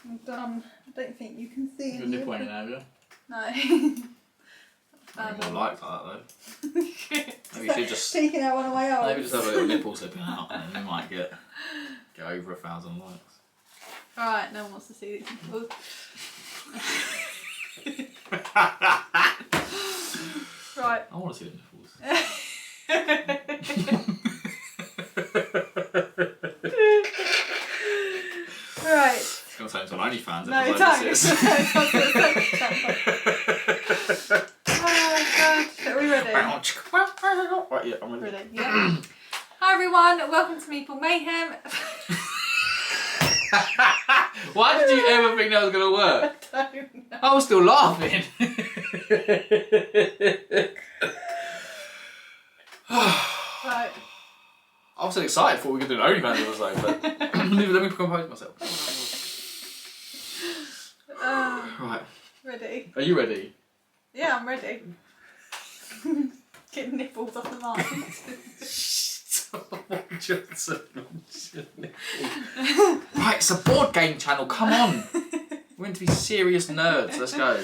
I'm done. I don't think you can see You're nipple in there, yeah? No. I don't like that though. Maybe you should just taking out one of my arms. maybe just have a little nipple slipping out and you might get over 1,000 likes. Alright, no one wants to see these nipples. Right. I want to see the nipples. Right. It's going to turn into an OnlyFans. No, don't. Oh god. Are we ready? Right, yeah, I'm ready. Ready, yeah. Hi everyone, welcome to Meeple Mayhem. Why did you ever think that was going to work? I don't know. I was still laughing. Right. I was so excited for we could do an OnlyFans episode, but let me compose myself. Right. Ready? Are you ready? Yeah, I'm ready. Get nipples off the mic. Right, it's a board game channel, come on. We're meant to be serious nerds, let's go.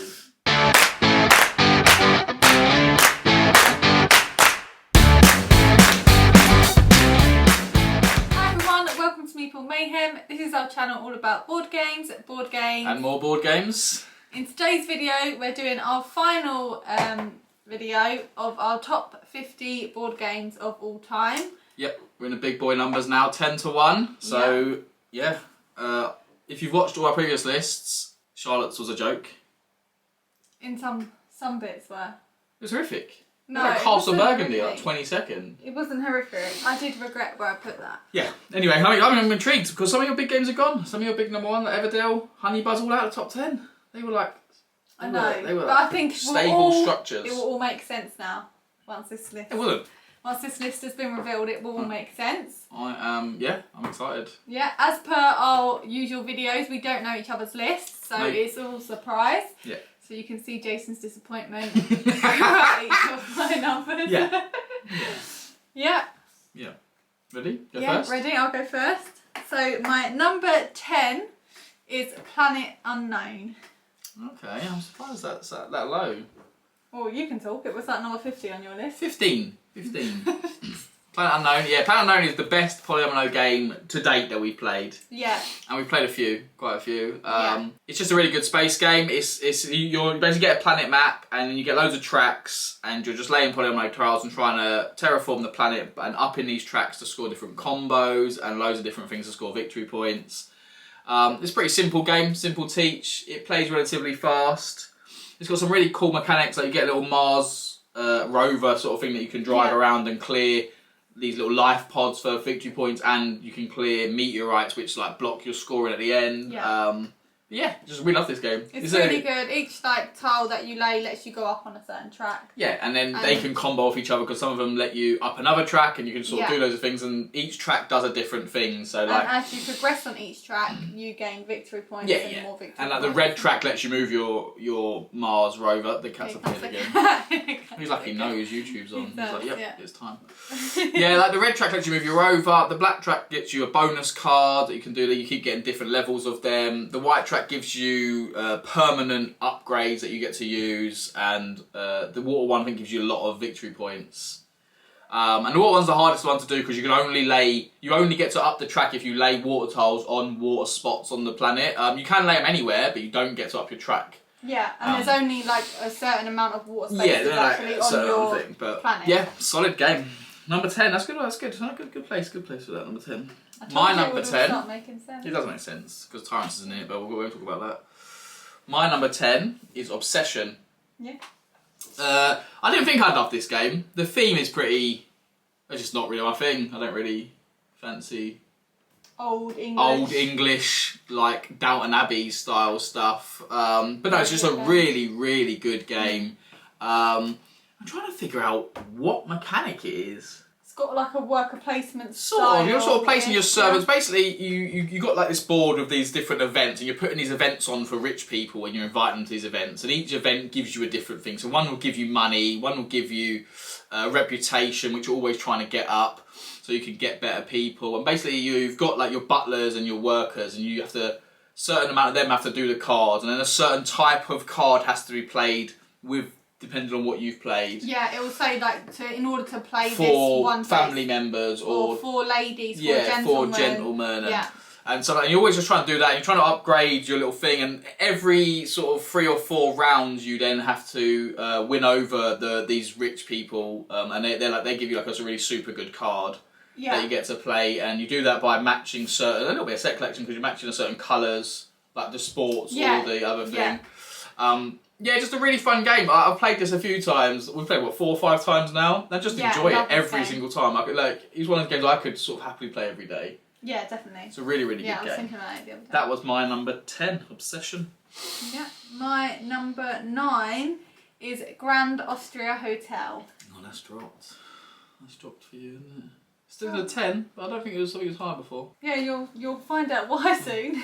Hi everyone, welcome to Meeple Mayhem. This is our channel all about board games. And more board games. In today's video, we're doing our final video of our top 50 board games of all time. Yep, we're in the big boy numbers now, 10 to 1. So, yeah. If you've watched all our previous lists, Charlotte's was a joke. In some bits were. It was horrific. No, like Castle it wasn't Burgundy, horrific. like 22nd. It wasn't horrific. I did regret where I put that. Yeah. Anyway, I'm intrigued because some of your big games are gone. Some of your big number one, like Everdell, Honey Buzz, all out of the top 10. They were like... I know, they were but I think stable structures. It will all make sense now once this list. It wasn't. Once this list has been revealed, it will all make sense. I'm excited. Yeah, as per our usual videos, we don't know each other's lists, so it's all a surprise. Yeah. So you can see Jason's disappointment throughout each of my numbers. Yeah. Yeah. Yeah. Ready? Go Yeah, first? ready? I'll go first. So my number 10 is Planet Unknown. Okay, I'm surprised that's that low. Oh, you can talk. It was that number 50 on your list. 15. Planet Unknown. Yeah, Planet Unknown is the best polyomino game to date that we've played. Yeah. And we've played quite a few. It's just a really good space game. You basically get a planet map and then you get loads of tracks and you're just laying polyomino tiles and trying to terraform the planet and up in these tracks to score different combos and loads of different things to score victory points. It's a pretty simple game, simple teach. It plays relatively fast. It's got some really cool mechanics, like you get a little Mars rover sort of thing that you can drive around and clear these little life pods for victory points, and you can clear meteorites which like block your scoring at the end. We love this game. It's really good. Each tile that you lay lets you go up on a certain track. Yeah, and then they can combo off each other because some of them let you up another track and you can sort of do loads of things, and each track does a different thing. So and as you progress on each track, you gain victory points and more victory and points. the red track lets you move your Mars rover. The cat's appeared again. He's like he knows YouTube's on. He's like, yep, it's time. Yeah, the red track lets you move your rover. The black track gets you a bonus card that you can do. You keep getting different levels of them. The white track gives you permanent upgrades that you get to use, and the water one I think gives you a lot of victory points. And the water one's the hardest one to do because you only get to up the track if you lay water tiles on water spots on the planet. You can lay them anywhere, but you don't get to up your track. Yeah, and there's only a certain amount of water spaces actually on your planet. Yeah, solid game. Number 10, that's good. That's good. Good place for that. Number 10. My number 10. Not making sense. It does make sense because Tyrants isn't in it, but we'll talk about that. My number 10 is Obsession. Yeah. I didn't think I'd love this game. The theme is it's just not really my thing. I don't really fancy Old English, like Downton Abbey style stuff. But no, it's just a really, really good game. I'm trying to figure out what mechanic it is. It's got like a worker placement You're sort of placing your servants. Basically, you got like this board of these different events, and you're putting these events on for rich people, and you're inviting them to these events. And each event gives you a different thing. So one will give you money, one will give you reputation, which you're always trying to get up, so you can get better people. And basically, you've got like your butlers and your workers, and you have to certain amount of them have to do the cards, and then a certain type of card has to be played with, depending on what you've played. Yeah, it will say like in order to play this for one family face, members or for ladies, for gentlemen, and, yeah. and so and you're always just trying to do that. You're trying to upgrade your little thing, and every sort of 3 or 4 rounds, you then have to win over these rich people, and they give you like a really super good card. Yeah. That you get to play, and you do that by matching a little bit of set collection, because you're matching a certain colours, like the sports or the other thing. Yeah, just a really fun game. I've played this a few times. We've played, 4 or 5 times now? I just enjoy it every single time. It's one of the games I could sort of happily play every day. Yeah, definitely. It's a really, really good game. Yeah, I was thinking about it the other day. That was my number 10, Obsession. Yeah, my number 9 is Grand Austria Hotel. Oh, that's dropped. That's dropped for you, isn't it? Still in a 10, but I don't think it was high before. Yeah, you'll find out why soon.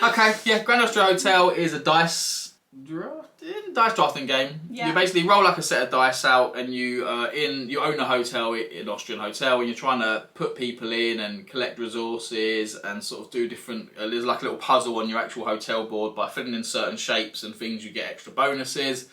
Okay, yeah, Grand Austria Hotel is a dice drafting game. Yeah. You basically roll like a set of dice out, and you own a hotel, an Austrian hotel, and you're trying to put people in and collect resources and sort of do different. There's like a little puzzle on your actual hotel board. By filling in certain shapes and things, you get extra bonuses.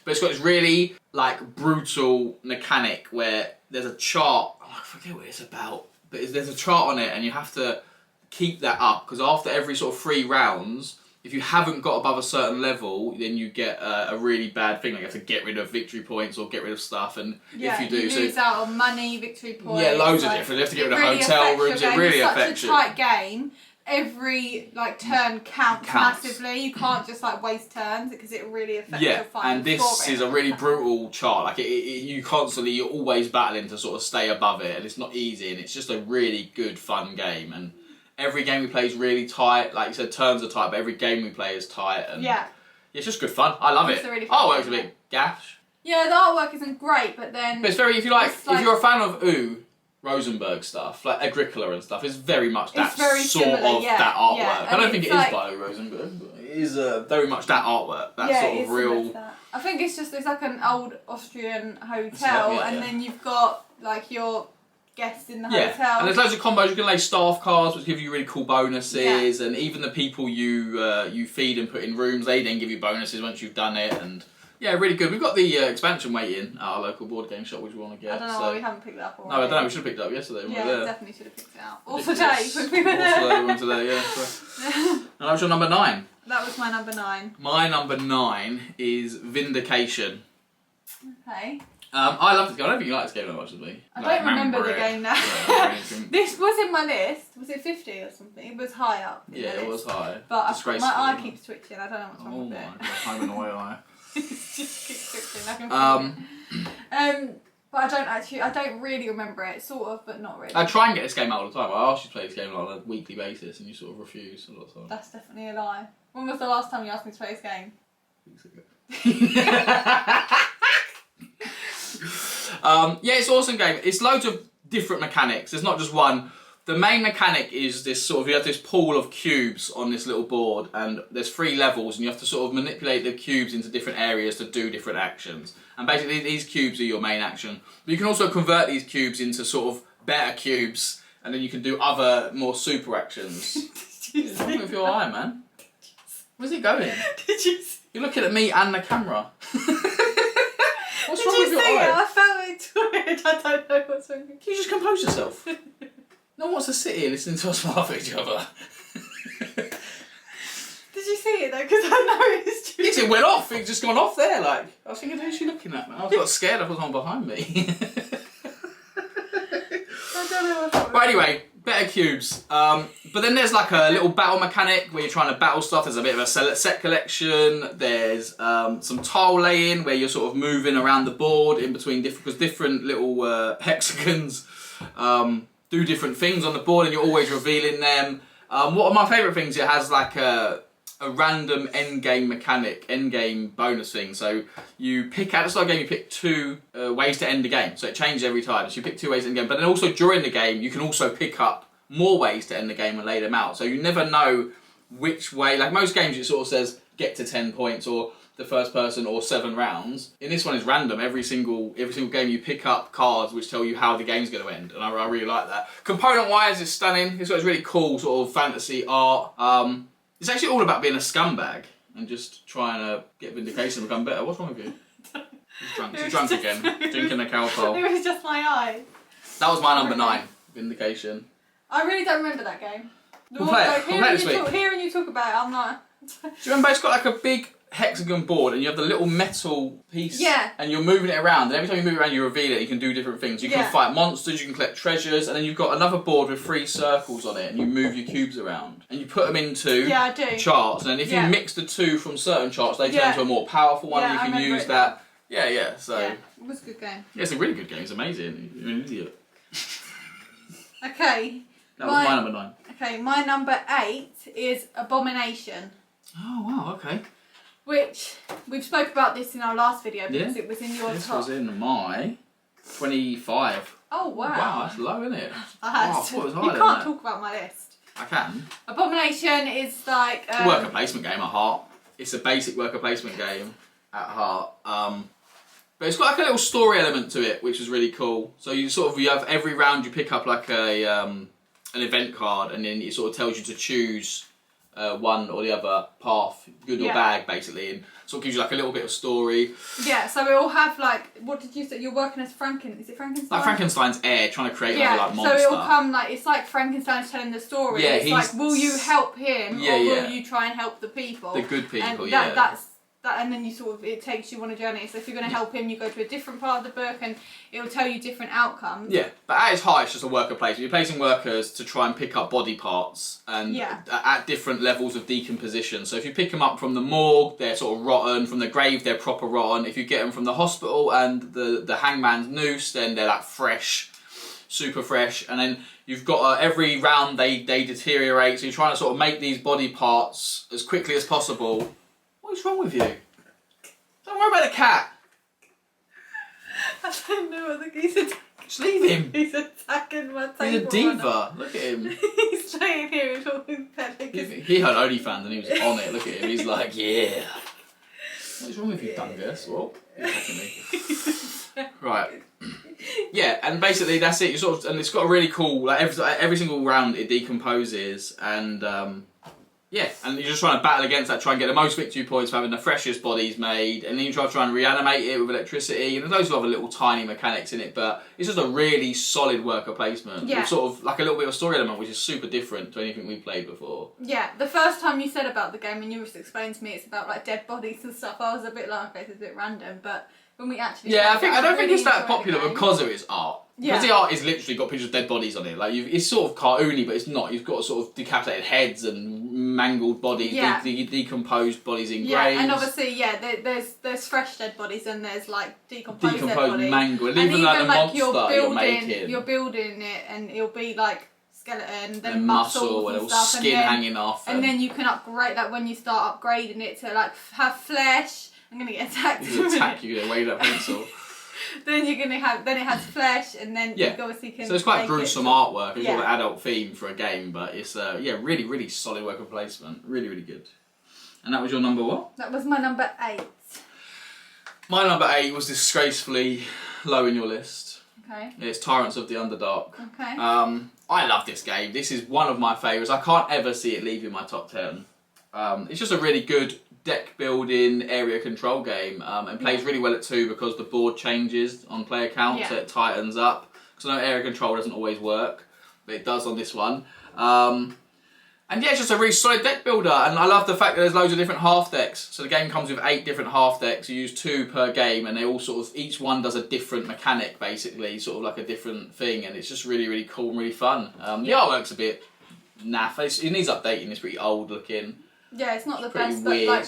But it's got this really like brutal mechanic where there's a chart. I forget what it's about, but there's a chart on it, and you have to keep that up, because after every sort of 3 rounds, if you haven't got above a certain level, then you get a really bad thing. Like you have to get rid of victory points or get rid of stuff, and if you do, you lose out on money, victory points. Yeah, loads of different. You have to get rid of hotel rooms. It really affects you. It's such a tight game. Every turn counts massively. You can't just waste turns, because it really affects your final and this is a really brutal chart. You're always battling to sort of stay above it, and it's not easy, and it's just a really good fun game. And every game we play is really tight. Like you said, turns are tight, but every game we play is tight. And it's just good fun. I love it. A really fun Artwork's a bit gash. Yeah, the artwork isn't great, but then... But it's very, if you're a fan of Rosenberg stuff, like Agricola and stuff, it's very much that that artwork. Yeah. I don't think it is by Rosenberg, but it is very much that artwork. That sort of real... I think it's like an old Austrian hotel, and then you've got your guests in the hotel. And there's loads of combos. You can lay staff cards, which give you really cool bonuses, and even the people you feed and put in rooms, they then give you bonuses once you've done it, and yeah, really good. We've got the expansion waiting at our local board game shop, which we want to get. I don't know why we haven't picked it up already. No, I don't know. We should have picked it up yesterday. Yeah, we were there. Definitely should have picked it up. Or today, when we were there. Today, yeah. So. And that was your number 9. That was my number 9. My number 9 is Vindication. Okay. I love this game. I don't think you like this game that much as me. I don't remember the game now. This was in my list. Was it 50 or something? It was high up. Yeah, it was high. But my eye keeps twitching. I don't know what's wrong with it. Oh my god, I'm an eye. It just keeps twitching. I can feel it. But I don't really remember it. Sort of, but not really. I try and get this game out all the time. I ask you to play this game on a weekly basis, and you sort of refuse a lot of times. That's definitely a lie. When was the last time you asked me to play this game? Weeks ago. Yeah, it's an awesome game. It's loads of different mechanics. There's not just one. The main mechanic is this sort of, you have this pool of cubes on this little board, and there's 3 levels, and you have to sort of manipulate the cubes into different areas to do different actions. And basically these cubes are your main action. But you can also convert these cubes into sort of better cubes, and then you can do other more super actions. What's wrong with your eye, man? Where's it going? Did you see? You're looking at me and the camera. What's Did wrong with your eye? it? I felt it twitch. I don't know what's wrong with you. Can you just compose yourself? No one wants to sit here listening to us laugh at each other. Did you see it though? Because I noticed you. Yes, it went off. It just gone off there. I was thinking, who's she looking at, man? I got scared. I was on behind me. I don't know what's wrong with But anyway, better cubes. But then there's like a little battle mechanic where you're trying to battle stuff. There's a bit of a set collection. There's some tile laying where you're sort of moving around the board in between different little hexagons. Do different things on the board, and you're always revealing them. One of my favourite things, it has like a random endgame mechanic, endgame bonus thing. So you pick out, it's like a game, you pick 2 ways to end the game. So it changes every time. So you pick 2 ways to end the game. But then also during the game, you can also pick up more ways to end the game and lay them out. So you never know which way, like most games it sort of says get to 10 points or the first person or 7 rounds. In this one is random. Every single game you pick up cards which tell you how the game's going to end, and I really like that. Component wise, it's stunning. It's got this really cool sort of fantasy art. It's actually all about being a scumbag and just trying to get Vindication to become better. What's wrong with you? He's drunk. He's drunk again. Drinking a alcohol. It was just my eye. That was my number 9, Vindication. I really don't remember that game. We'll play it. We'll play it this week. Hearing you talk about it, I'm not... Do you remember it's got like a big hexagon board and you have the little metal piece and you're moving it around, and every time you move it around you reveal it, you can do different things. You can fight monsters, you can collect treasures, and then you've got another board with 3 circles on it and you move your cubes around and you put them into charts, and then if you mix the 2 from certain charts they turn into a more powerful one and you can use that. So it was a good game. Yeah, it's a really good game. It's amazing. You're an idiot. Okay. That was my number 9. Okay, my number 8 is Abomination. Oh wow, okay. Which we've spoke about this in our last video because it was in your top. This was in my 25. Oh wow. Wow, that's low, isn't it? I thought it was higher you than can't that. talk about my list. I can. Abomination is like it's a worker placement game at heart. It's a basic worker placement game at heart. But it's got like a little story element to it, which is really cool. So you have every round you pick up like an event card, and then it sort of tells you to choose one or the other path, good or bad, basically, and sort of gives you like a little bit of story. Yeah, so we all have like, what did you say? You're working as is it Frankenstein? Like Frankenstein's heir, trying to create another like monster. So it will come like, it's like Frankenstein's telling the story. Yeah, it's like, will you help him or will you try and help the people? The good people, and that's that, and then you it takes you on a journey. So if you're going to help him, you go to a different part of the book and it will tell you different outcomes. Yeah, but at its heart, it's just a worker placement. You're placing workers to try and pick up body parts and at different levels of decomposition. So if you pick them up from the morgue, they're sort of rotten. From the grave, they're proper rotten. If you get them from the hospital and the hangman's noose, then they're like fresh, super fresh. And then you've got every round they deteriorate. So you're trying to sort of make these body parts as quickly as possible. What's wrong with you? Don't worry about the cat. I don't know what he's attacking. Just leave him. He's attacking my table. He's a diva. Look at him. He's staying here with all his petting. He heard OnlyFans and he was on it. Look at him. He's like, yeah. What's wrong with you, Dungus? Well, he's attacking me. Right. Yeah, and basically that's it. You and it's got a really cool, like every single round it decomposes, and and you're just trying to battle against that, try and get the most victory points for having the freshest bodies made, and then you try and reanimate it with electricity, and there's loads of other little tiny mechanics in it, but it's just a really solid worker placement. Yeah. With sort of like a little bit of story element, which is super different to anything we've played before. Yeah, the first time you said about the game, and you just explained to me it's about like dead bodies and stuff, I was a bit like, okay, it's a bit random, but when we actually... I don't think it's that popular because of its art. Because the art is literally got pictures of dead bodies on it. Like it's sort of cartoony, but it's not. You've got sort of decapitated heads and mangled bodies, decomposed bodies in graves. Yeah, and obviously, there's fresh dead bodies and there's like decomposed dead bodies. Mangled, and even like the monster you're making. You're building it, and it'll be like skeleton, then muscle and stuff, skin hanging off, and then you can upgrade. Like when you start upgrading it to like have flesh. I'm gonna get attacked. You attack you, wave that pencil. Then you're gonna have. Then it has flesh, and then you obviously can. So it's quite gruesome artwork. It's got an adult theme for a game, but it's really, really solid worker placement. Really, really good. And that was your number what? That was my number 8. My number 8 was disgracefully low in your list. Okay. It's Tyrants of the Underdark. Okay. I love this game. This is one of my favourites. I can't ever see it leaving my top 10. It's just a really good deck building area control game, and plays really well at 2 because the board changes on player count, so it tightens up. Because I know area control doesn't always work, but it does on this one. And it's just a really solid deck builder, and I love the fact that there's loads of different half decks. So the game comes with 8 different half decks. You use 2 per game, and they all sort of, each one does a different mechanic basically, sort of like a different thing, and it's just really, really cool and really fun. The artwork's a bit naff. It needs updating. It's pretty old looking. Yeah, it's not the best, but like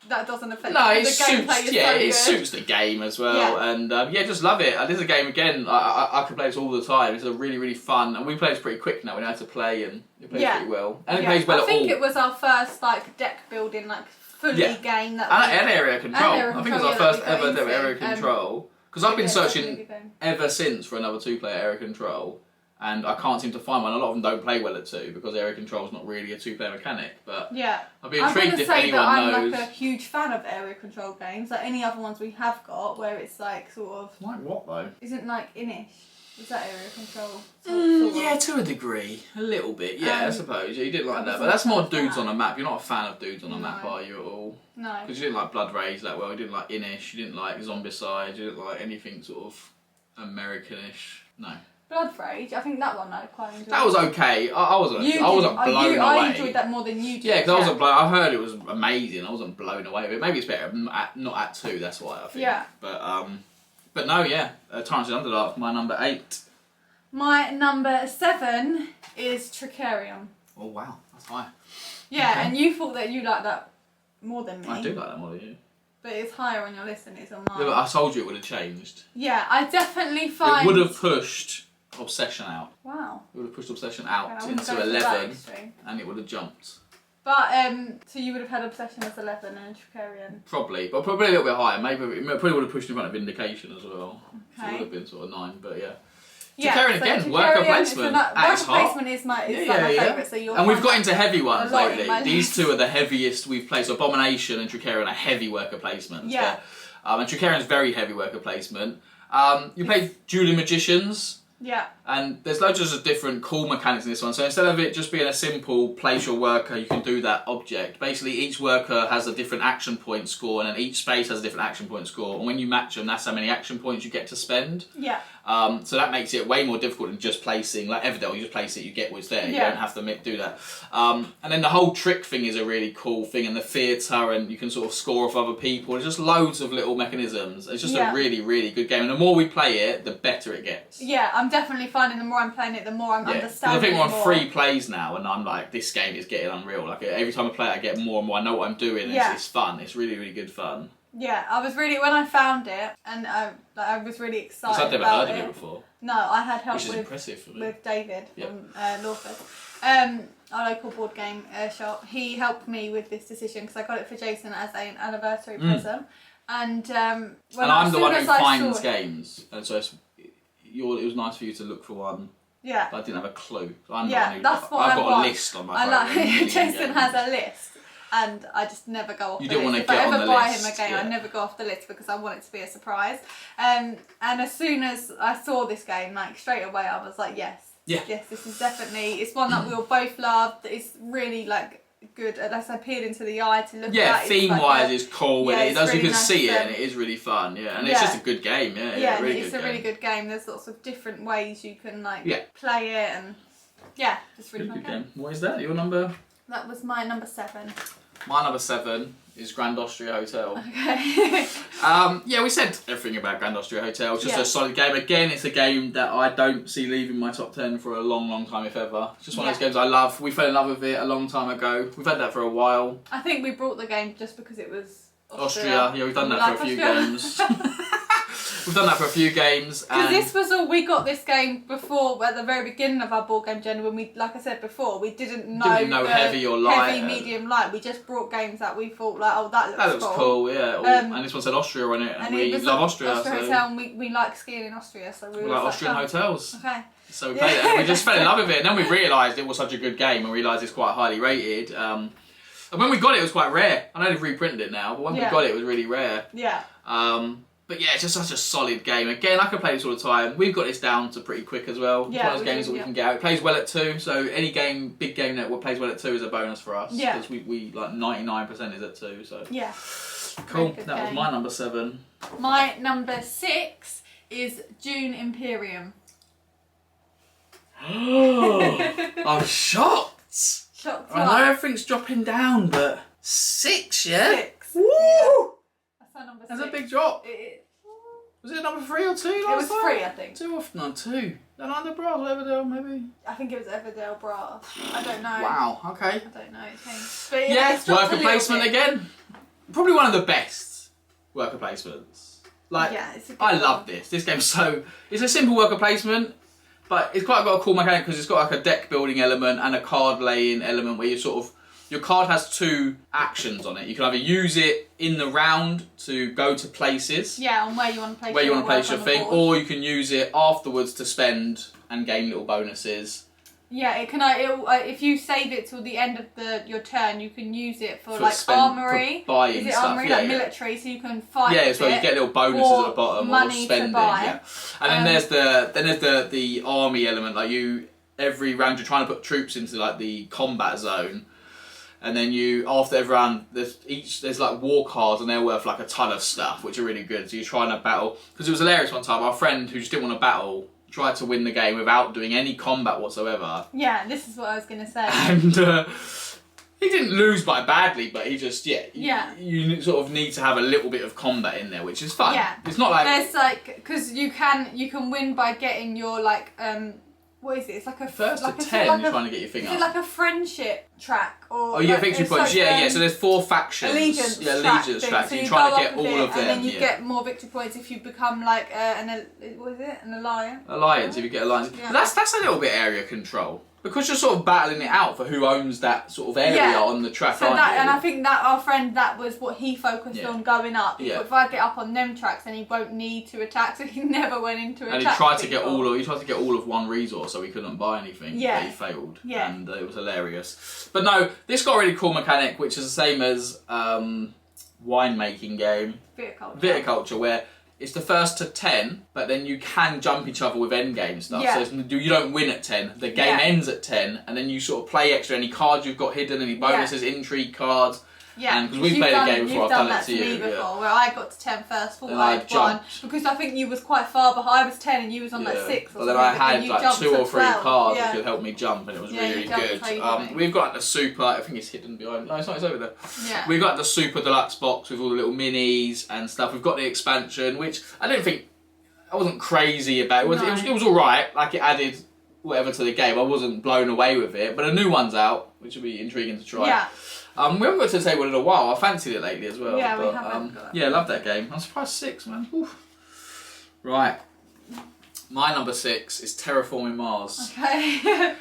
that doesn't affect the gameplay. It suits the game as well, and just love it. This is a game again. I can play this all the time. It's a really, really fun, and we play this pretty quick now. We know how to play, and it plays pretty well, and it plays well at all. I think it was our first like deck building fully game that. And area control. I think it was our first ever area control because I've been searching ever since for another 2-player area control. And I can't seem to find one. A lot of them don't play well at 2 because area control is not really a 2-player mechanic. But I'd be intrigued if anyone knows. I'm like a huge fan of area control games. Like any other ones we have got, where it's like sort of. Like what though? Isn't like Inish. Was that area control? Yeah, to a degree. A little bit, yeah, I suppose. Yeah, you didn't like that. But wasn't that's a more fan of dudes that. on a map. You're not a fan of dudes on a No. map, are you, at all? No. Because you didn't like Blood Rage that well. You didn't like Inish. You didn't like Zombicide. You didn't like anything sort of Americanish. No. Blood Rage, I think that one I quite enjoyed. That was okay. I wasn't You blown away. I enjoyed that more than you did. Yeah, because I wasn't blown. I heard it was amazing. I wasn't blown away with it. Maybe it's better not at 2. That's why I think. Yeah. But no, yeah. Tyrants and Underdark, my number 8. My number 7 is Trickerion. Oh wow, that's high. Yeah, Okay. and you thought that you liked that more than me. I do like that more than you. But it's higher on your list than it is on mine. Yeah, but I told you it would have changed. Yeah, I definitely find... It would have pushed Obsession out. Wow. It would have pushed Obsession out Okay, I wouldn't into go to that 11, extreme. and it would have jumped. But, so you would have had Obsession as 11 and Trickerion. Probably, but probably a little bit higher. Maybe it probably would have pushed in front of Vindication as well. So it Okay. would have been sort of 9, but yeah. Yeah, Trickerion again, worker placement at worker its heart. placement is my favourite, so you'll And we've find got that into heavy ones a lot in lately. my These list. two are the heaviest we've placed. Abomination and Trickerion are heavy worker placements. Yeah. And Trickerion's very heavy worker placement. You play Dueling Magicians. Yeah. And there's loads of different cool mechanics in this one. So instead of it just being a simple place your worker, you can do that object. Basically, each worker has a different action point score, and then each space has a different action point score. And when you match them, that's how many action points you get to spend. Yeah. So that makes it way more difficult than just placing. Like Everdell, you just place it, you get what's there. You Yeah. don't have to do that. And then the whole trick thing is a really cool thing, and the theatre, and you can sort of score off other people. There's just loads of little mechanisms. It's just a really, really good game. And the more we play it, the better it gets. Yeah, I'm definitely finding the more I'm playing it, the more I'm understanding I think it we're on more. 3 plays now, and I'm like, this game is getting unreal. Like every time I play it, I get more and more. I know what I'm doing. And it's fun. It's really, really good fun. Yeah, I was really, when I found it, and I was really excited Because I'd never about heard of it before. No, I had help Which is impressive for me. with David Yep. from Lawford, our local board game shop. He helped me with this decision because I got it for Jason as an anniversary present. And And I'm the one who finds games, and so it was nice for you to look for one. Yeah. But I didn't have a clue. So I'm Yeah, the one who, that's what I've I got want. a list on my I phone. like of a million Jason games. has a list, and I just never go off You the don't list. wanna If get I on ever the buy list, him a game, yeah. I never go off the list because I want it to be a surprise. And as soon as I saw this game, like straight away, I was like, yes, this is definitely. It's one that we all both loved. It's really like good. As I peered into the eye to look at. Theme wise, it's cool. Yeah, And it does. it's You can really see nice, it, and it is really fun. Yeah, and it's yeah. just a good game. Yeah, Yeah, really it's good a really good game. There's lots of different ways you can like play it, and just really fun good game. game. What is that? Your number? That was my number 7. My number 7 is Grand Austria Hotel. Okay. We said everything about Grand Austria Hotel. It's just Yeah. a solid game. Again, it's a game that I don't see leaving my top 10 for a long, long time, if ever. It's just one of those games I love. We fell in love with it a long time ago. We've had that for a while. I think we brought the game just because it was Austria. Yeah, we've done that for a few games. We've done that for a few games. Because this was all, we got this game before, at the very beginning of our board game journey, when we, like I said before, we didn't know the heavy or light. Heavy, medium, light. We just brought games that we thought like, oh, that looks cool. Yeah. And this one said Austria on it, and we love Austria. Austria Hotel, and we like skiing in Austria, so we like Austrian hotels. Okay. So we played it, and we just fell in love with it, and then we realised it was such a good game, and realised it's quite highly rated. And when we got it was quite rare. I know they've reprinted it now, but when we got it was really rare. Yeah. But yeah, it's just such a solid game. Again, I can play this all the time. We've got this down to pretty quick as well. It's one of those games that we can get out. It plays well at 2, so any game, big game that plays well at 2 is a bonus for us. Yeah. Because we like 99% is at 2, so. Yeah. Cool. That was my number 7. My number 6 is Dune Imperium. I'm shocked. Shocked. I know everything's dropping down, but 6, yeah? 6. Woo! That's our number 6. That's a big drop. Was it number 3 or 2 last time? It was 3, I think. 2 off, no, 2. Then Underdark, Everdell, maybe? I think it was Everdell Brass. I don't know. Wow, okay. I don't know. It changed. But Yeah, worker placement again. Probably one of the best worker placements. Like, it's a good I one. love this. This game's so... It's a simple worker placement, but it's quite got a cool mechanic because it's got like a deck building element and a card laying element where you sort of... Your card has 2 actions on it. You can either use it in the round to go to places. Yeah, on where you want to place where you want to place work your on the thing, board. or you can use it afterwards to spend and gain little bonuses. Yeah, it can. If you save it till the end of your turn, you can use it for like armory. For buying Is it stuff? armory, like military? So you can fight. Yeah, as well. You get little bonuses at the bottom money or spending. To buy. Yeah, and then there's the army element. Like every round you're trying to put troops into like the combat zone. And then after every round, there's like war cards and they're worth like a ton of stuff, which are really good. So you're trying to battle. Because it was hilarious one time, our friend who just didn't want to battle tried to win the game without doing any combat whatsoever. Yeah, this is what I was going to say. And he didn't lose by badly, but he just, you sort of need to have a little bit of combat in there, which is fun. Yeah. It's not like... There's like, because you can win by getting your like... what is it? It's like a first like to 10. You're trying to get your thing up. Is it like a friendship track or? Oh, you get victory points. Yeah. So there's 4 factions. Allegiance track. So you're trying to get all of them. And then you get more victory points if you become like an alliance. Alliance. If you get alliance, yeah. But that's a little bit area control. Because you're sort of battling it out for who owns that sort of area on the track, and I think that our friend, that was what he focused on going up. Yeah. If I get up on them tracks, then he won't need to attack, so he never went into attack. And he tried to get all of one reseouse, so he couldn't buy anything. Yeah. But he failed. Yeah. And it was hilarious. But no, this got a really cool mechanic, which is the same as winemaking game. Viticulture, where it's the first to 10, but then you can jump each other with endgame stuff. Yeah. So you don't win at 10. The game ends at 10, and then you sort of play extra. Any cards you've got hidden, any bonuses, intrigue cards. Yeah, because we've played a game before, I've done that to you. You've done that to me before, where I got to 10 first, thought I had won. Because I think you was quite far behind. I was 10 and you was on like 6 or something. Well, then I had like 2 or 3 cards that could help me jump, and it was really good. We've got the super, I think it's hidden behind, no, it's not, it's over there. Yeah. We've got the super deluxe box with all the little minis and stuff. We've got the expansion, which I wasn't crazy about. It was alright, like it added whatever to the game. I wasn't blown away with it, but a new one's out, which will be intriguing to try. Yeah. We haven't got to the table in a while. I fancied it lately as well. Yeah, but, we haven't got it. Yeah, love that game. I'm surprised 6, man. Oof. Right. My number 6 is Terraforming Mars. Okay. I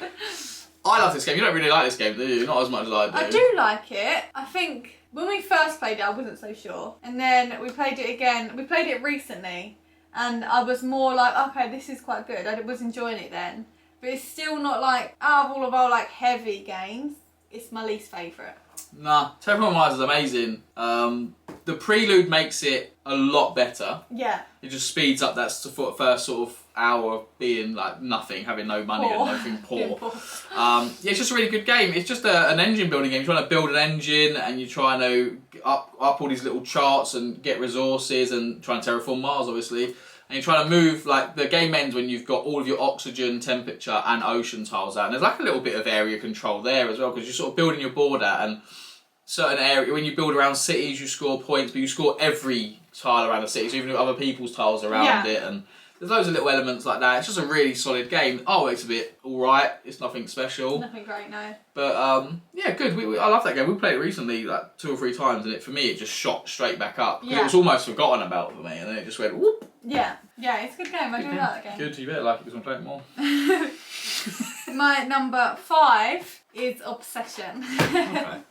love this game. You don't really like this game, do you? Not as much as I do. I do like it. I think when we first played it, I wasn't so sure. And then we played it again. We played it recently. And I was more like, okay, this is quite good. I was enjoying it then. But it's still not like, out of all of our like heavy games, it's my least favourite. Nah, Terraforming Mars is amazing. The prelude makes it a lot better. Yeah. It just speeds up that first sort of hour of being like nothing, having no money and nothing poor. Yeah, it's just a really good game. It's just an engine building game. You're trying to build an engine and you're trying to up all these little charts and get resources and try and terraform Mars, obviously. And you're trying to move, like, the game ends when you've got all of your oxygen, temperature, and ocean tiles out. And there's like a little bit of area control there as well, because you're sort of building your board out, and certain area, when you build around cities, you score points, but you score every tile around the city, so even if other people's tiles around it, and there's loads of little elements like that. It's just a really solid game. Oh, it's a bit alright. It's nothing special. Nothing great, no. But, yeah, good. I love that game. We played it recently, like, 2 or 3 times, and for me, it just shot straight back up. Yeah. It was almost forgotten about for me, and then it just went, whoop. Yeah, it's a good game. I do like that game. Good, you better like it because I'm playing it more. My number 5 is Obsession. Okay.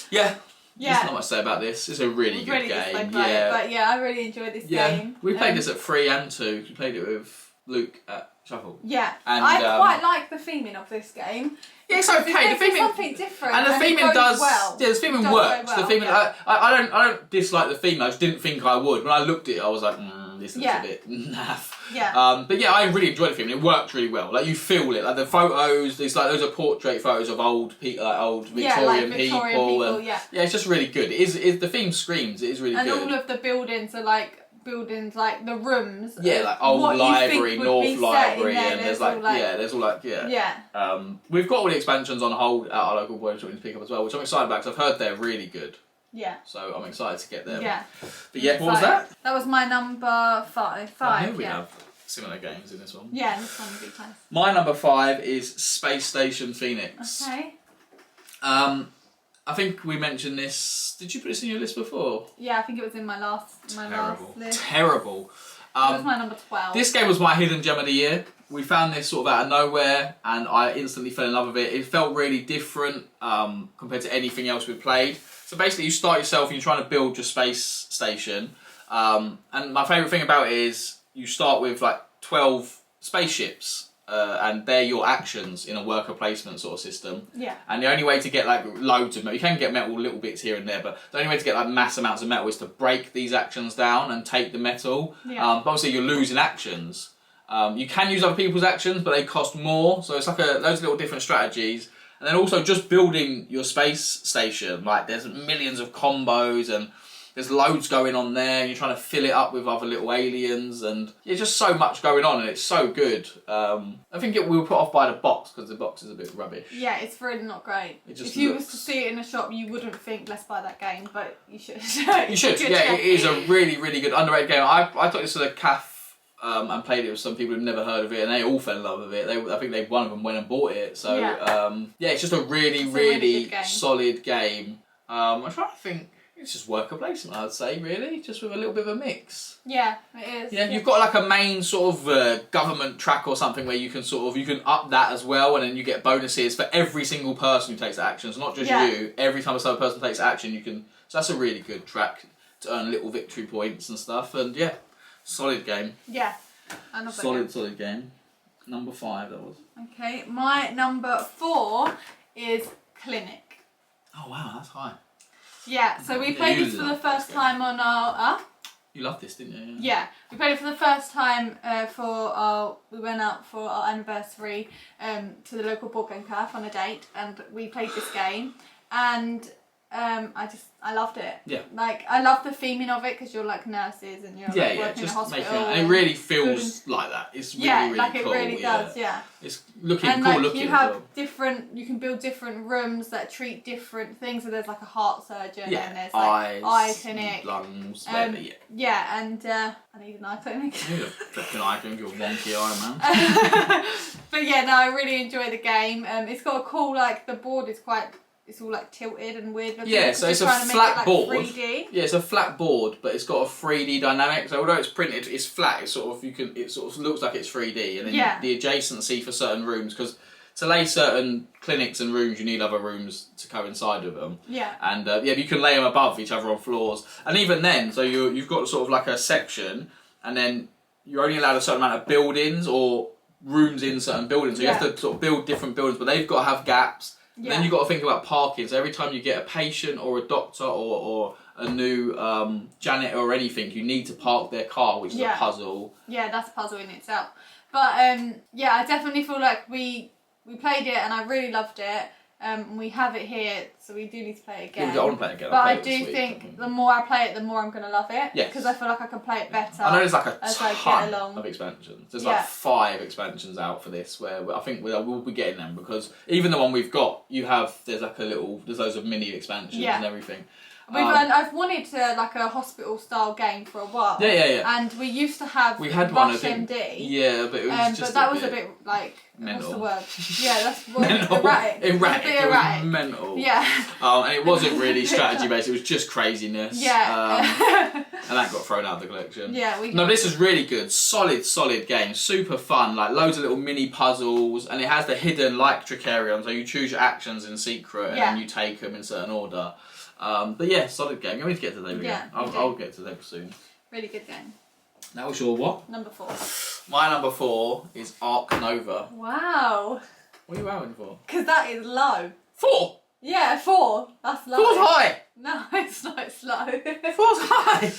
Yeah. There's not much to say about this. It's a really good game. But yeah, I really enjoyed this game. We played this at 3 and 2. We played it with Luke at Shuffle. Yeah. And, I quite like the theming of this game. Yeah, it's okay. The theming, something different. And the theming does well. Yeah, the theming works. Well, the theming, I don't dislike the theme. I just didn't think I would. When I looked at it, I was like, this looks a bit naff. Yeah. But yeah, I really enjoyed the theming. It worked really well. Like, you feel it. Like the photos, those are portrait photos of old people, like old Victorian people. And, it's just really good. The theme screams. It is really good. And all of the buildings are like buildings, like the rooms. Yeah, like old library, North Library, and there's we've got all the expansions on hold at our local board to pick up as well, which I'm excited about because I've heard they're really good. Yeah. So I'm excited to get them. Yeah. But yeah, what was that? That was my number 5. Here we have similar games in this one. Yeah, this one would be nice. My number 5 is Space Station Phoenix. Okay. I think we mentioned this. Did you put this in your list before? Yeah, I think it was in my last list. Terrible. That was my number 12. This game was my hidden gem of the year. We found this sort of out of nowhere, and I instantly fell in love with it. It felt really different compared to anything else we've played. So basically, you start yourself and you're trying to build your space station. And my favourite thing about it is you start with like 12 spaceships. and they're your actions in a worker placement sort of system. Yeah. And the only way to get like loads of metal, you can get metal little bits here and there, but the only way to get like mass amounts of metal is to break these actions down and take the metal. Yeah. But obviously you're losing actions. You can use other people's actions, but they cost more. So it's like loads of little different strategies. And then also just building your space station. Like there's millions of combos and there's loads going on there. And you're trying to fill it up with other little aliens. And there's just so much going on and it's so good. I think we were put off by the box because the box is a bit rubbish. Yeah, it's really not great. If you was to see it in a shop, you wouldn't think, let's buy that game, but you should. You should. Yeah, it is a really, really good underrated game. I thought this was a calf. And played it with some people who've never heard of it, and they all fell in love with it. I think one of them went and bought it. So it's just a really solid game. I'm trying to think. It's just worker placement, I'd say, really, just with a little bit of a mix. Yeah, it is. Yeah, you've got like a main sort of government track or something where you can up that as well, and then you get bonuses for every single person who takes actions, not just you. Every time a certain person takes action, you can. So that's a really good track to earn little victory points and stuff. And yeah. Solid game. Yeah. Solid game. Number 5, that was. Okay, my number 4 is Clinic. Oh wow, that's high. Yeah, so we played this for the first time on our... You loved this, didn't you? Yeah, we played it for the first time we went out for our anniversary to the local board game cafe on a date, and we played this game, and I loved it. Yeah. Like, I love the theming of it because you're like nurses and you're like working in a hospital. And it really feels like that. It's really, really like cool. It really does, yeah. It's looking and cool like, looking. You have you can build different rooms that treat different things. So there's like a heart surgeon and there's like eye clinic. Lungs, yeah, and I need an eye clinic. You need a flipping eye clinic, you're a wonky eye man. But yeah, no, I really enjoy the game. It's got a cool, like, the board is it's all like tilted and weird looking. Yeah, so it's a flat board. 3D. Yeah, it's a flat board, but it's got a 3D dynamic. So although it's printed, it's flat. It sort of looks like it's 3D, and then the adjacency for certain rooms, because to lay certain clinics and rooms, you need other rooms to coincide with them. Yeah. And you can lay them above each other on floors, and even then, so you've got sort of like a section, and then you're only allowed a certain amount of buildings or rooms in certain buildings. So you have to sort of build different buildings, but they've got to have gaps. Yeah. Then you've got to think about parking. So every time you get a patient or a doctor or a new janitor or anything, you need to park their car, which is a puzzle. Yeah, that's a puzzle in itself. But I definitely feel like we played it and I really loved it. We have it here, so we do need to play it again. Yeah, I want to play it again. But I do think the more I play it, the more I'm going to love it. Yeah. Because I feel like I can play it better. I know there's like a ton of expansions. There's like 5 expansions out for this, where I think we'll be getting them, because even the one we've got, there's loads of mini expansions and everything. I've wanted like a hospital style game for a while. Yeah. And we used to have Rush MD. Yeah, but it was but that was a bit like mental. What's the word? Yeah, that's mental. Erratic. Erratic. It was mental. Yeah. And it wasn't really strategy based. It was just craziness. Yeah. And that got thrown out of the collection. Yeah. This is really good. Solid game. Super fun. Like loads of little mini puzzles, and it has the hidden like Trickerion. So you choose your actions in secret, and then you take them in certain order. But yeah, solid game. You want me to get to them again? Yeah, I'll get to them soon. Really good game. That was your what? Number 4. My number 4 is Arc Nova. Wow. What are you wowing for? Because that is low. 4? Yeah, 4. That's low. 4's high. No, it's not. It's low. 4's high.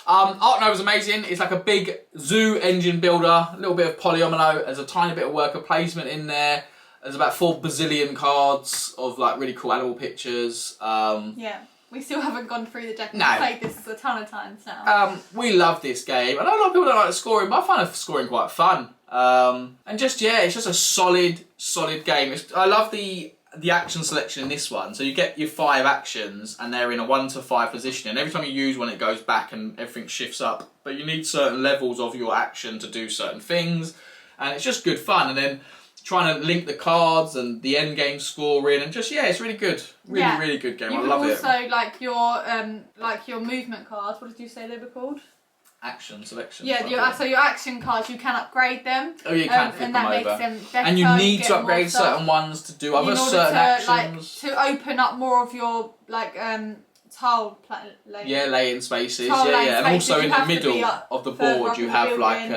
Arc Nova's amazing. It's like a big zoo engine builder. A little bit of polyomino. There's a tiny bit of worker placement in there. There's about 4 bazillion cards of like really cool animal pictures. Yeah, we still haven't gone through the deck. We've played this a ton of times now. We love this game. I know a lot of people don't like the scoring, but I find the scoring quite fun. And just it's just a solid game. I love the action selection in this one. So you get your 5 actions, and they're in a 1 to 5 position. And every time you use one, it goes back and everything shifts up. But you need certain levels of your action to do certain things, and it's just good fun. And then trying to link the cards and the end game scoring, and just it's really good, really good game. I love it. Also like your movement cards. What did you say they were called? Action selection. Yeah, so your action cards, you can upgrade them. Oh, you can flip and them that over. makes them better. And you need to upgrade certain ones to do other certain actions. Like, to open up more of your tile laying spaces. And also in the middle of the board you have like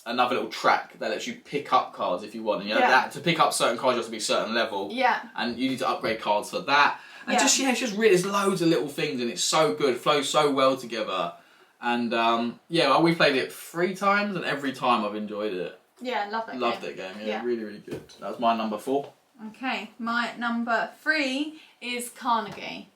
another little track that lets you pick up cards if you want. And that to pick up certain cards, you have to be a certain level. Yeah. And you need to upgrade cards for that. And it's just really, there's loads of little things, and it's so good. It flows so well together. And we played it 3 times, and every time I've enjoyed it. Yeah, love that game. Loved that game. Yeah, really, really good. That was my number 4. Okay, my number 3 is Carnegie.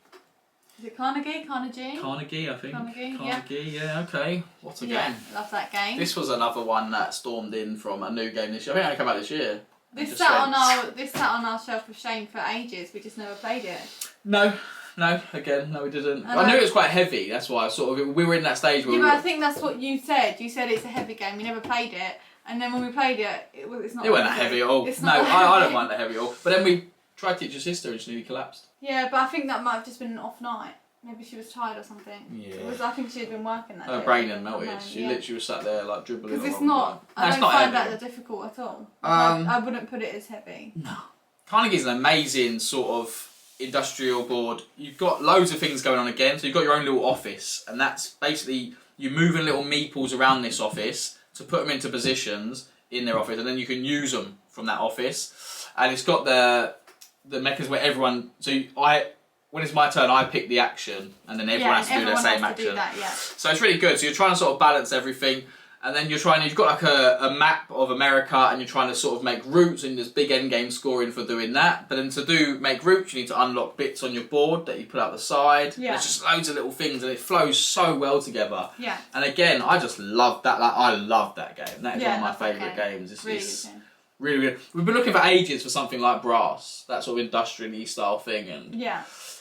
Is it Carnegie? Carnegie, I think. Carnegie, yeah, okay. What a game. Love that game. This was another one that stormed in from a new game this year. I think it only came out this year. This sat on our shelf of shame for ages. We just never played it. No, we didn't. I knew it was quite heavy. That's why we were in that stage where. Yeah, but I think that's what you said. You said it's a heavy game. We never played it, and then when we played it, it's not. It wasn't that heavy at all. I don't mind that heavy at all. But then we tried to teach your sister, and she nearly collapsed. Yeah, but I think that might have just been an off night. Maybe she was tired or something. Yeah. I think she had been working that day. Her brain had melted. She literally was sat there like dribbling. Because it's not. I don't find that difficult at all. I wouldn't put it as heavy. No. Carnegie's an amazing sort of industrial board. You've got loads of things going on again. So you've got your own little office, and that's basically you moving little meeples around this office to put them into positions in their office, and then you can use them from that office. And it's got the mechanism where everyone. When it's my turn, I pick the action, and then everyone has to do their same action. So it's really good. So you're trying to sort of balance everything, and then you've got like a map of America, and you're trying to sort of make routes, and there's big end game scoring for doing that. But then to make routes, you need to unlock bits on your board that you put out the side. Yeah. There's just loads of little things, and it flows so well together. Yeah. And again, I just love that. Like, I love that game. That is one of my favourite games. It's really good. We've been looking for ages for something like Brass, that sort of industrial-y style thing, and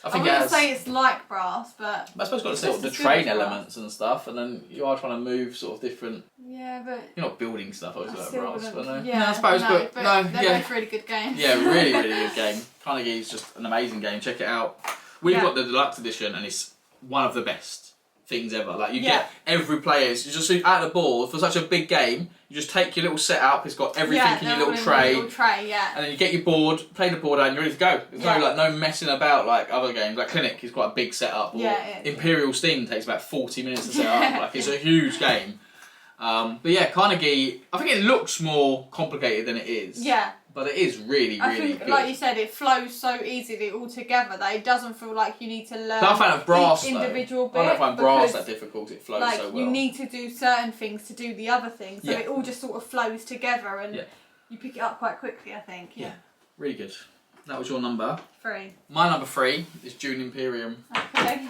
I wouldn't say it's like Brass, but I suppose you've got to the train elements and stuff, and then you are trying to move sort of different. Yeah, but you're not building stuff obviously like Brass, but no. Yeah, I suppose, but they're both really good games. Yeah, really, really good game. Carnegie's just an amazing game. Check it out. We've got the deluxe edition, and it's one of the best things ever. Like you get every player. It's just at the board for such a big game. You just take your little setup. It's got everything in your little tray. And then you get your board, play the board out, and you're ready to go. There's no messing about like other games. Like Clinic is quite a big setup. Or Imperial Steam takes about 40 minutes to set up. Like it's a huge game. But yeah, Carnegie. I think it looks more complicated than it is. Yeah. But it is really, really good. Like you said, it flows so easily all together that it doesn't feel like you need to learn I find Brass, individual bit. I don't find Brass that difficult. It flows so well. You need to do certain things to do the other things, so it all just sort of flows together, and you pick it up quite quickly, I think. Yeah. Really good. That was your number 3. My number 3 is Dune Imperium. Okay.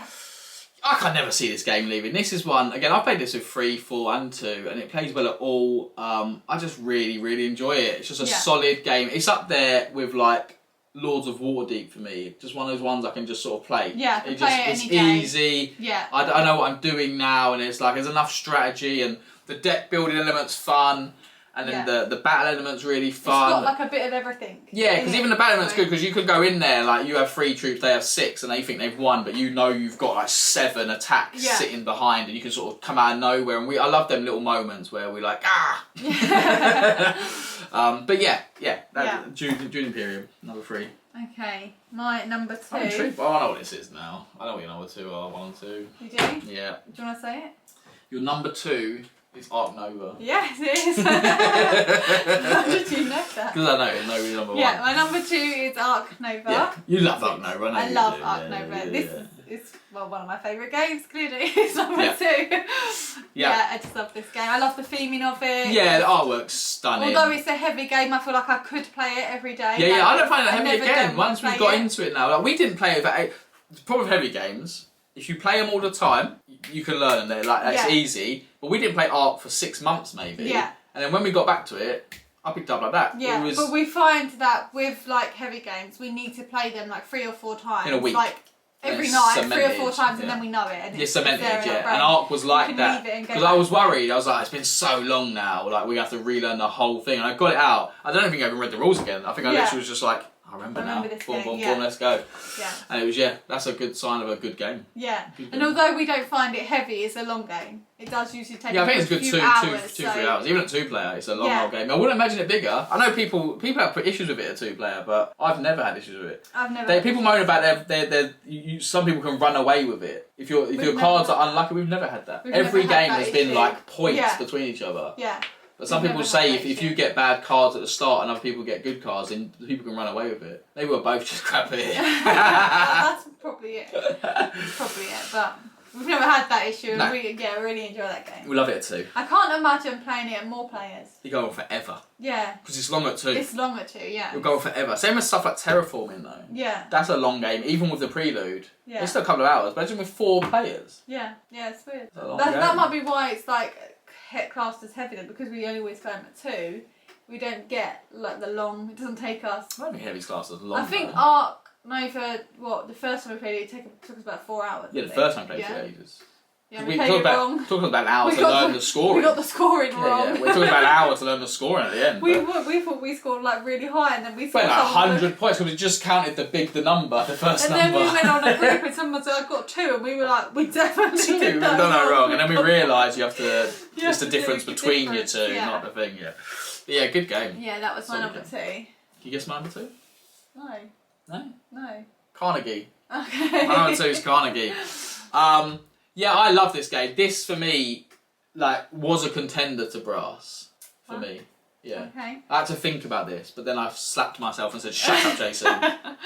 I can never see this game leaving. This is one, again, I played this with 3, 4 and 2, and it plays well at all. I just really, really enjoy it. It's just a solid game. It's up there with like Lords of Waterdeep for me. Just one of those ones I can just sort of play. Yeah, it's easy. Yeah. I know what I'm doing now, and it's like there's enough strategy, and the deck building element's fun. And then the battle element's really fun. It's got like a bit of everything. Yeah, because even the battle element's good, because you could go in there, like you have 3 troops, they have 6, and they think they've won, but you know you've got like 7 attacks sitting behind, and you can sort of come out of nowhere. And I love them little moments where we're like, but Dune Imperium, number 3. Okay, my number 2. I'm intrigued. Oh, I know what this is now. I know what your number 2 are, 1 and 2. You do? Yeah. Do you want to say it? Your number 2 is Ark Nova. Yes, it is. How did you know that? Because I know it. Nobody's number 1. Yeah, my number 2 is Ark Nova. Yeah. You love Ark Nova. I love Ark Nova. This is one of my favourite games. Clearly, it's number 2. Yeah, I just love this game. I love the theming of it. Yeah, the artwork's stunning. Although it's a heavy game, I feel like I could play it every day. Yeah, I don't find it heavy again. Once we've got into it now, like we didn't play it. The problem with heavy games, if you play them all the time, you can learn them. It's easy. But we didn't play Ark for 6 months maybe. Yeah. And then when we got back to it, I picked up like that. Yeah, but we find that with like heavy games, we need to play them like 3 or 4 times. In a week. Like every night, 3 or 4 times, and then we know it. And it's cemented, And Ark was like that. Because I was worried. I was like, it's been so long now. Like we have to relearn the whole thing. And I got it out. I don't think I even read the rules again. I think I literally was just like, I remember now. Boom, let's go. Yeah. And it was, that's a good sign of a good game. Yeah. And although we don't find it heavy, it's a long game. It does usually take I think it's a good 2, 3 hours. Even at 2-player, it's a long old game. I wouldn't imagine it bigger. I know people have issues with it at 2-player, but I've never had issues with it. I've never. People moan about some people can run away with it. If your cards are unlucky, we've never had that. Every game has been like points between each other. Yeah. But some people say if you get bad cards at the start and other people get good cards, then people can run away with it. They were both just crappy. That's probably it. But we've never had that issue. No. We really enjoy that game. We love it too. I can't imagine playing it at more players. You go on forever. Yeah. Because it's long at 2. It's long at 2, yeah. You'll go on forever. Same as stuff like Terraforming though. Yeah. That's a long game, even with the prelude. Yeah. It's still a couple of hours. Imagine with 4 players. Yeah, it's weird. That might be why it's like classed as heavy then, because we only always play them at 2. We don't get like the long. It doesn't take us. I don't think heavy's classed as long. I think Ark. No, the first time we played it, took us about 4 hours. Yeah, the first time we played it ages. Yeah, we played it wrong. Talking about an hour to learn the scoring. We got the scoring wrong. Yeah, we're talking about an hour to learn the scoring at the end. We thought we scored like really high, and then we scored like 100 points because we just counted the first number. And then we went on a group, and someone said, "I've got 2," and we were like, "We definitely did that. We've done that wrong." And then we realised you have to. It's the difference between you two, not the thing. Yeah. But yeah, good game. Yeah, that was my number 2. Can you guess my number 2? No. Carnegie. Okay. My number 2 is Carnegie. Yeah, I love this game. This for me, was a contender to Brass for me. Yeah. Okay. I had to think about this, but then I slapped myself and said, "Shut up, Jason.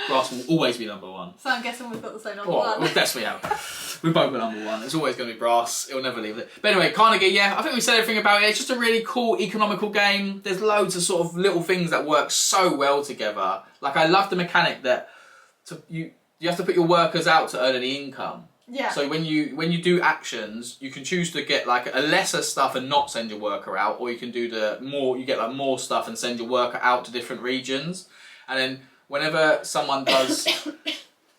Brass will always be number 1." So I'm guessing we've got the same number 1. We definitely have. We both got number 1. It's always going to be Brass. It'll never leave it. But anyway, Carnegie. Yeah, I think we said everything about it. It's just a really cool economical game. There's loads of sort of little things that work so well together. Like I love the mechanic that you have to put your workers out to earn any income. Yeah. So when you do actions, you can choose to get like a lesser stuff and not send your worker out, or you can do you get like more stuff and send your worker out to different regions. And then whenever someone does,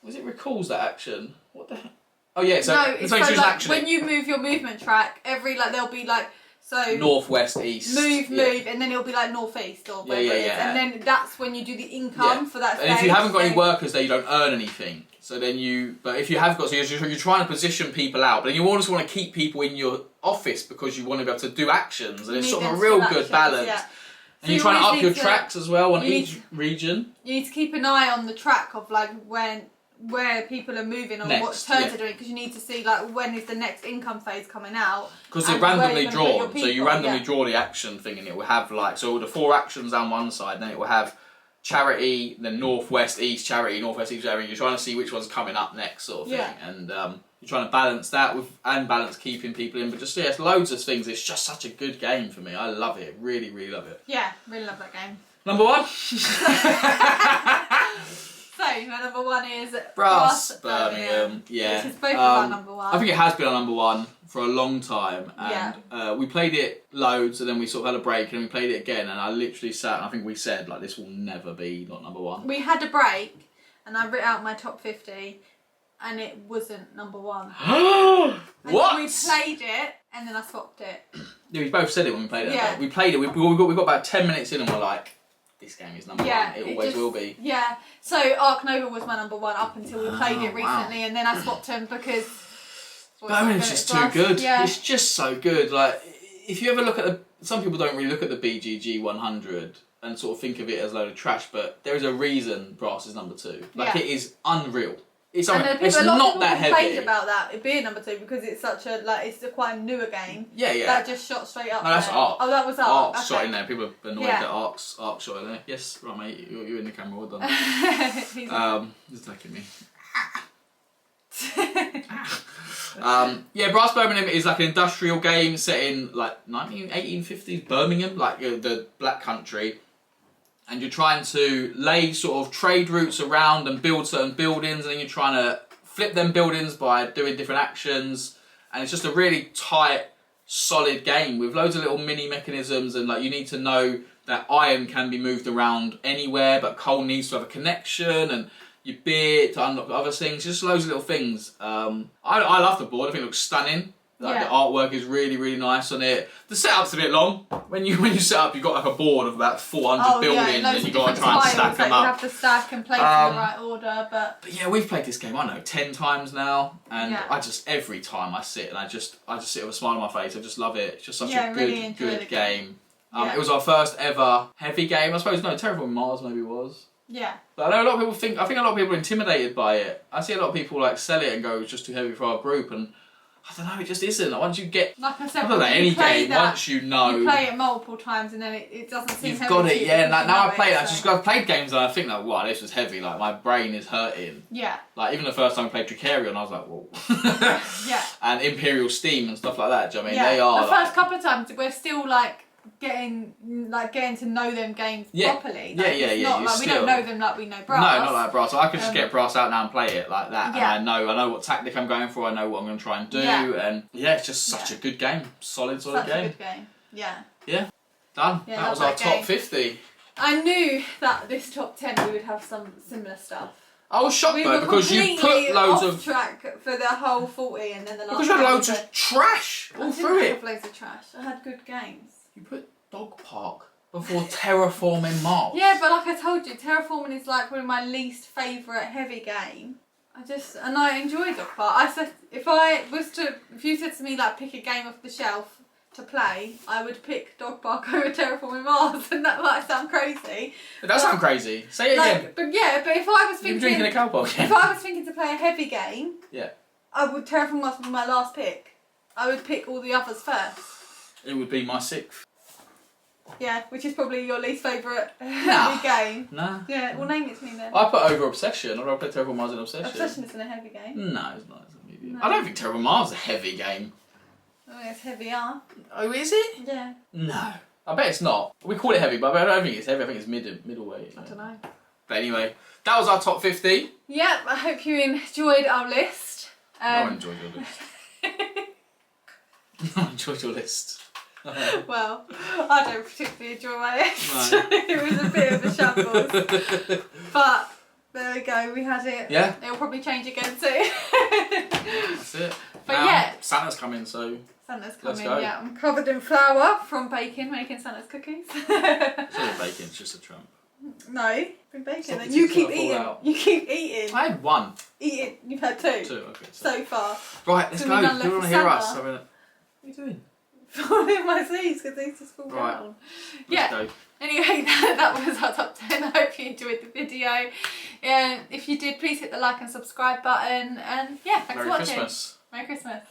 recalls that action? What the heck? Oh yeah, so it's so like action. When you move your movement track, there'll be like northwest, east. Move, and then it'll be like northeast or whatever it is. And then that's when you do the income for that. And if you haven't got any workers there, you don't earn anything. So then but if you have got, you're trying to position people out, but then you always want to keep people in your office because you want to be able to do actions, and it's sort of a real good balance. Yeah. And you're trying to up your tracks as well on each region. You need to keep an eye on the track of like where people are moving or what turns are doing, because you need to see like when is the next income phase coming out. Because they're randomly drawn, so you randomly draw the action thing, and it will have the 4 actions down one side, then it will have charity, then northwest, east, charity, northwest, east, charity. You're trying to see which one's coming up next, sort of thing, and you're trying to balance that and balance keeping people in. But just it's loads of things. It's just such a good game for me. I love it. Really, really love it. Yeah, really love that game. Number 1. So, my number 1 is Brass Birmingham. Yeah. Which is both of our number 1. I think it has been our number 1 for a long time. And we played it loads, and then we sort of had a break, and we played it again, and I literally sat, and I think we said, like, this will never be not number 1. We had a break, and I writ out my top 50, and it wasn't number 1. What? We played it, and then I swapped it. Yeah, we both said it when we played it. Yeah. We played it, we got about 10 minutes in, and we're like, this game is number 1. It always will be. Yeah. So Ark Nova was my number 1 up until we played it recently, and then I swapped him because Birmingham's just too good. Yeah. It's just so good. Like, if you ever look at some people don't really look at the BGG 100 and sort of think of it as a load of trash, but there is a reason Brass is number 2. Like, it is unreal. It's not that heavy. Complained about that it being number 2 because it's such a it's quite a newer game. Yeah. That just shot straight up. No, that's Ark. Oh, that was Ark. Ark's shot in there. People are annoyed that Ark's shot in there. Yes, right, mate. You're in the camera. Well done. He's attacking me. Brass Birmingham is like an industrial game set in like 1850s Birmingham, like the Black Country. And you're trying to lay sort of trade routes around and build certain buildings, and then you're trying to flip them buildings by doing different actions. And it's just a really tight, solid game with loads of little mini mechanisms, and like you need to know that iron can be moved around anywhere, but coal needs to have a connection, and your beer to unlock other things. Just loads of little things. I love the board. I think it looks stunning. Like the artwork is really, really nice on it. The setup's a bit long. When you set up, you've got like a board of about 400 buildings, and you've got to try and stack them up. You have to stack and place in the right order. But yeah, we've played this game, I don't know, 10 times now, and I just every time I sit and I just sit with a smile on my face. I just love it. It's just such a good game. It was our first ever heavy game. I suppose Terraforming Mars maybe was. Yeah. But I know a lot of people I think a lot of people are intimidated by it. I see a lot of people like sell it and go, it's just too heavy for our group, and I don't know, it just isn't. Like, once you get... Like I said, I don't know, any game, once you know... You play it multiple times and then it doesn't seem You've heavy. got it, yeah. Like, now I play it, so. I've played games and I think like, wow, this was heavy. Like, my brain is hurting. Yeah. Like, even the first time I played Trickerion, I was like, whoa. Yeah. And Imperial Steam and stuff like that, do you know what I mean? Yeah. They are... The first couple of times, we're still, like, getting to know them games properly. Like, yeah. Not like we don't know them like we know Brass. No, not like Brass. So I could just get Brass out now and play it like that. Yeah. And I know what tactic I'm going for. I know what I'm going to try and do. Yeah. And yeah, it's just such a good game. Solid game. Such a good game. Yeah. Yeah. Done. Yeah, that was our top 50. I knew that this top 10 we would have some similar stuff. I was shocked though because you put loads of track for the whole 40 and then the last. Because you had loads of trash all through it. I didn't have loads of trash. I had good games. You put Dog Park before Terraforming Mars. Yeah, but like I told you, Terraforming is like one of my least favourite heavy game. I enjoy Dog Park. I said if you said to me like pick a game off the shelf to play, I would pick Dog Park over Terraforming Mars, and that might sound crazy. It does sound crazy. Say it again. But if I was thinking, you're drinking a cowboy. If I was thinking to play a heavy game, yeah, I would Terraforming Mars be my last pick. I would pick all the others first. It would be my 6th. Yeah, which is probably your least favourite heavy game. Nah. Yeah, well name it to me then. I put over Obsession. I'd rather play Terraforming Mars than Obsession. Obsession isn't a heavy game. No, it's not. It's a medium. No. I don't think Terraforming Mars is a heavy game. Oh, it's heavier. Oh, is it? Yeah. No. I bet it's not. We call it heavy, but I don't think it's heavy. I think it's middleweight. I don't know. But anyway, that was our top 50. Yep, I hope you enjoyed our list. I enjoyed your list. I enjoyed your list. Well, I don't particularly enjoy my list. No. It was a bit of a shambles. But there we go, we had it. Yeah. It'll probably change again soon. That's it. But now, yeah. Santa's coming, so... Santa's let's coming, go. yeah. I'm covered in flour from baking, making Santa's cookies. It's not baking, it's just a trump. No, been baking. And you keep eating. You keep eating. I had one. Eating. You've had two. Okay. So far. Right, let's go. You want to hear us? What are you doing? Falling my sleeves because these just fall down. Yeah. Go. Anyway, that was our top 10. I hope you enjoyed the video. If you did, please hit the like and subscribe button. And yeah, thanks for watching. Merry Christmas. Merry Christmas.